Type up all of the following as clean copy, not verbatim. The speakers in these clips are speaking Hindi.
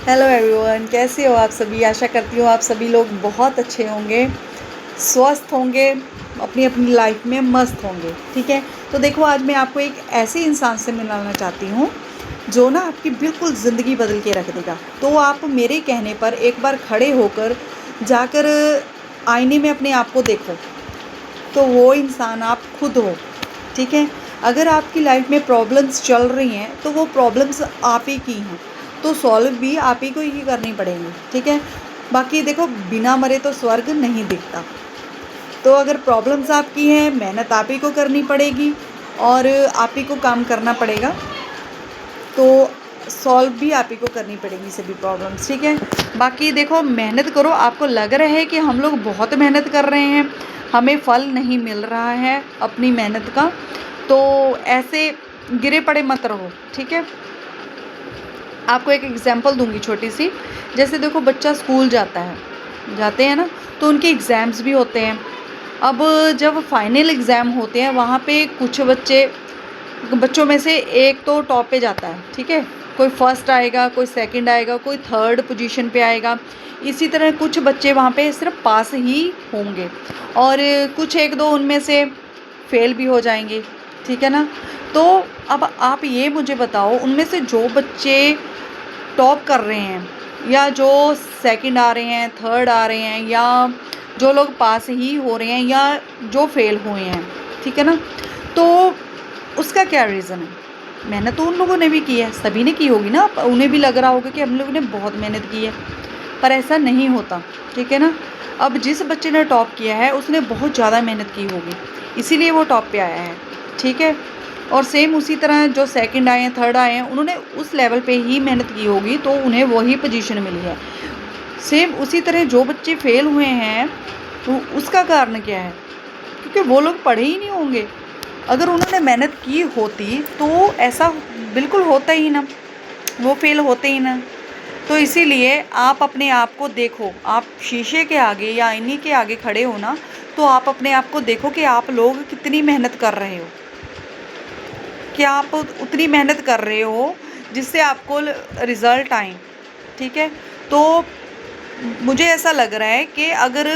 हेलो एवरीवन, कैसे हो आप सभी। आशा करती हूँ आप सभी लोग बहुत अच्छे होंगे, स्वस्थ होंगे, अपनी अपनी लाइफ में मस्त होंगे। ठीक है, तो देखो आज मैं आपको एक ऐसे इंसान से मिलाना चाहती हूँ जो ना आपकी बिल्कुल ज़िंदगी बदल के रख देगा। तो आप मेरे कहने पर एक बार खड़े होकर जाकर आईने में अपने आप को देखो, तो वो इंसान आप खुद हो। ठीक है, अगर आपकी लाइफ में प्रॉब्लम्स चल रही हैं तो वो प्रॉब्लम्स आप ही की हैं, तो सॉल्व भी आप ही को ही करनी पड़ेंगी। ठीक है, बाकी देखो बिना मरे तो स्वर्ग नहीं दिखता। तो अगर प्रॉब्लम्स आपकी हैं, मेहनत आप ही को करनी पड़ेगी और आप ही को काम करना पड़ेगा, तो सॉल्व भी आप ही को करनी पड़ेगी सभी प्रॉब्लम्स। ठीक है, बाकी देखो मेहनत करो। आपको लग रहा है कि हम लोग बहुत मेहनत कर रहे हैं, हमें फल नहीं मिल रहा है अपनी मेहनत का, तो ऐसे गिरे पड़े मत रहो। ठीक है, आपको एक एग्जांपल दूंगी छोटी सी। जैसे देखो बच्चा स्कूल जाते हैं ना, तो उनके एग्ज़ाम्स भी होते हैं। अब जब फाइनल एग्ज़ाम होते हैं वहाँ पे कुछ बच्चों में से एक तो टॉप पे जाता है। ठीक है, कोई फर्स्ट आएगा, कोई सेकंड आएगा, कोई थर्ड पोजीशन पे आएगा। इसी तरह कुछ बच्चे वहाँ पे सिर्फ पास ही होंगे और कुछ एक दो उनमें से फेल भी हो जाएंगे। ठीक है ना, तो अब आप ये मुझे बताओ, उनमें से जो बच्चे टॉप कर रहे हैं या जो सेकंड आ रहे हैं, थर्ड आ रहे हैं, या जो लोग पास ही हो रहे हैं या जो फेल हुए हैं, ठीक है ना, तो उसका क्या रीज़न है। मेहनत तो उन लोगों ने भी की है, सभी ने की होगी ना। उन्हें भी लग रहा होगा कि हम लोगों ने बहुत मेहनत की है, पर ऐसा नहीं होता। ठीक है ना, अब जिस बच्चे ने टॉप किया है उसने बहुत ज़्यादा मेहनत की होगी, इसीलिए वो टॉप पे आया है। ठीक है, और सेम उसी तरह जो सेकंड आए हैं, थर्ड आए हैं, उन्होंने उस लेवल पे ही मेहनत की होगी, तो उन्हें वही पोजीशन मिली है। सेम उसी तरह जो बच्चे फेल हुए हैं, तो उसका कारण क्या है, क्योंकि वो लोग पढ़े ही नहीं होंगे। अगर उन्होंने मेहनत की होती तो ऐसा बिल्कुल होता ही ना, वो फेल होते ही ना। तो इसीलिए आप अपने आप को देखो, आप शीशे के आगे या आईने के आगे खड़े हो ना, तो आप अपने आप को देखो कि आप लोग कितनी मेहनत कर रहे हो, कि आप उतनी मेहनत कर रहे हो जिससे आपको रिज़ल्ट आए। ठीक है, तो मुझे ऐसा लग रहा है कि अगर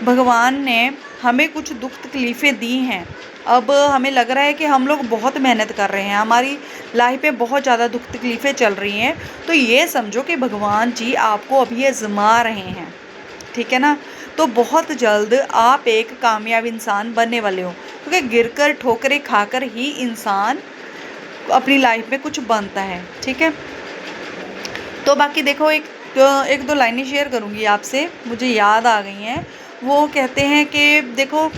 भगवान ने हमें कुछ दुख तकलीफ़ें दी हैं, अब हमें लग रहा है कि हम लोग बहुत मेहनत कर रहे हैं, हमारी लाइफ में बहुत ज़्यादा दुख तकलीफ़ें चल रही हैं, तो ये समझो कि भगवान जी आपको अभी आज़मा रहे हैं। ठीक है ना, तो बहुत जल्द आप एक कामयाब इंसान बनने वाले हो, क्योंकि गिरकर ठोकरें खाकर ही इंसान अपनी लाइफ में कुछ बनता है। ठीक है, तो बाकी देखो एक दो लाइनें शेयर करूँगी आपसे, मुझे याद आ गई हैं। वो कहते हैं कि देखो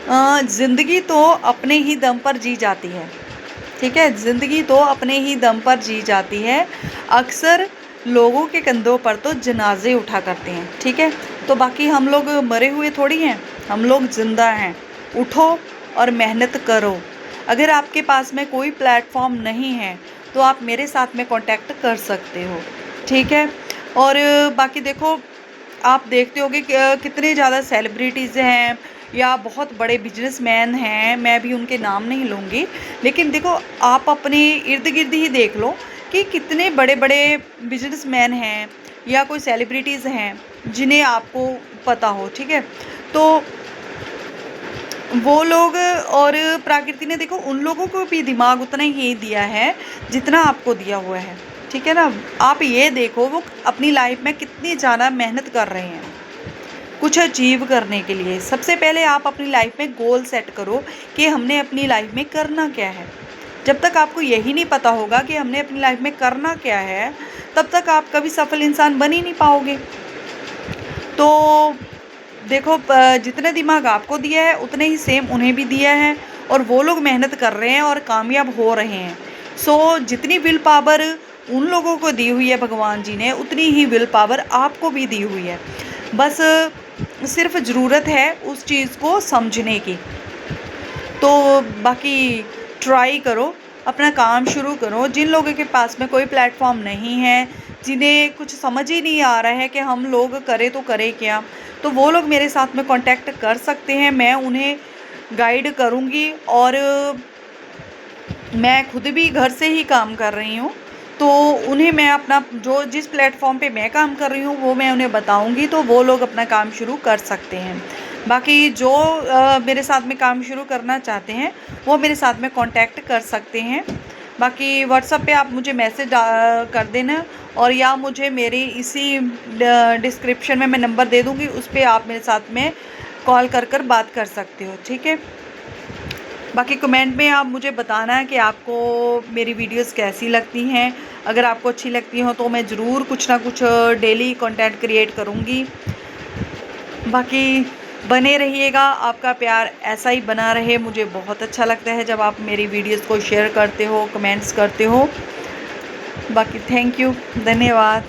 ज़िंदगी तो अपने ही दम पर जी जाती है। ठीक है, ज़िंदगी तो अपने ही दम पर जी जाती है, अक्सर लोगों के कंधों पर तो जनाजे उठा करते हैं। ठीक है, तो बाकी हम लोग मरे हुए थोड़ी हैं, हम लोग ज़िंदा हैं। उठो और मेहनत करो। अगर आपके पास में कोई प्लेटफॉर्म नहीं है तो आप मेरे साथ में कांटेक्ट कर सकते हो। ठीक है, और बाकी देखो आप देखते होगे कि कितने ज़्यादा सेलिब्रिटीज़ हैं या बहुत बड़े बिजनेसमैन हैं, मैं भी उनके नाम नहीं लूँगी, लेकिन देखो आप अपने इर्द गिर्द ही देख लो कि कितने बड़े बड़े बिजनेसमैन हैं या कोई सेलिब्रिटीज़ हैं जिन्हें आपको पता हो। ठीक है, तो वो लोग और प्रकृति ने देखो उन लोगों को भी दिमाग उतना ही दिया है जितना आपको दिया हुआ है। ठीक है ना, आप ये देखो वो अपनी लाइफ में कितनी ज़्यादा मेहनत कर रहे हैं कुछ अचीव करने के लिए। सबसे पहले आप अपनी लाइफ में गोल सेट करो कि हमने अपनी लाइफ में करना क्या है। जब तक आपको यही नहीं पता होगा कि हमने अपनी लाइफ में करना क्या है, तब तक आप कभी सफल इंसान बन ही नहीं पाओगे। तो देखो जितने दिमाग आपको दिया है उतने ही सेम उन्हें भी दिया है, और वो लोग मेहनत कर रहे हैं और कामयाब हो रहे हैं। सो जितनी विल पावर उन लोगों को दी हुई है भगवान जी ने, उतनी ही विल पावर आपको भी दी हुई है। बस सिर्फ ज़रूरत है उस चीज़ को समझने की। तो बाकी ट्राई करो, अपना काम शुरू करो। जिन लोगों के पास में कोई प्लेटफॉर्म नहीं है, जिन्हें कुछ समझ ही नहीं आ रहा है कि हम लोग करें तो करें क्या, तो वो लोग मेरे साथ में कांटेक्ट कर सकते हैं। मैं उन्हें गाइड करूँगी, और मैं खुद भी घर से ही काम कर रही हूँ, तो उन्हें मैं अपना जो जिस प्लेटफॉर्म पे मैं काम कर रही हूँ वो मैं उन्हें बताऊँगी, तो वो लोग अपना काम शुरू कर सकते हैं। बाकी जो मेरे साथ में काम शुरू करना चाहते हैं वो मेरे साथ में कांटेक्ट कर सकते हैं। बाकी व्हाट्सएप पे आप मुझे मैसेज कर देना, और या मुझे मेरी इसी डिस्क्रिप्शन में मैं नंबर दे दूँगी, उस पे आप मेरे साथ में कॉल कर बात कर सकते हो, ठीक है। बाकी कमेंट में आप मुझे बताना है कि आपको मेरी वीडियोस कैसी लगती हैं। अगर आपको अच्छी लगती हो तो मैं ज़रूर कुछ ना कुछ डेली कंटेंट क्रिएट करूँगी। बाकी बने रहिएगा, आपका प्यार ऐसा ही बना रहे। मुझे बहुत अच्छा लगता है जब आप मेरी वीडियोस को शेयर करते हो, कमेंट्स करते हो। बाकी थैंक यू, धन्यवाद।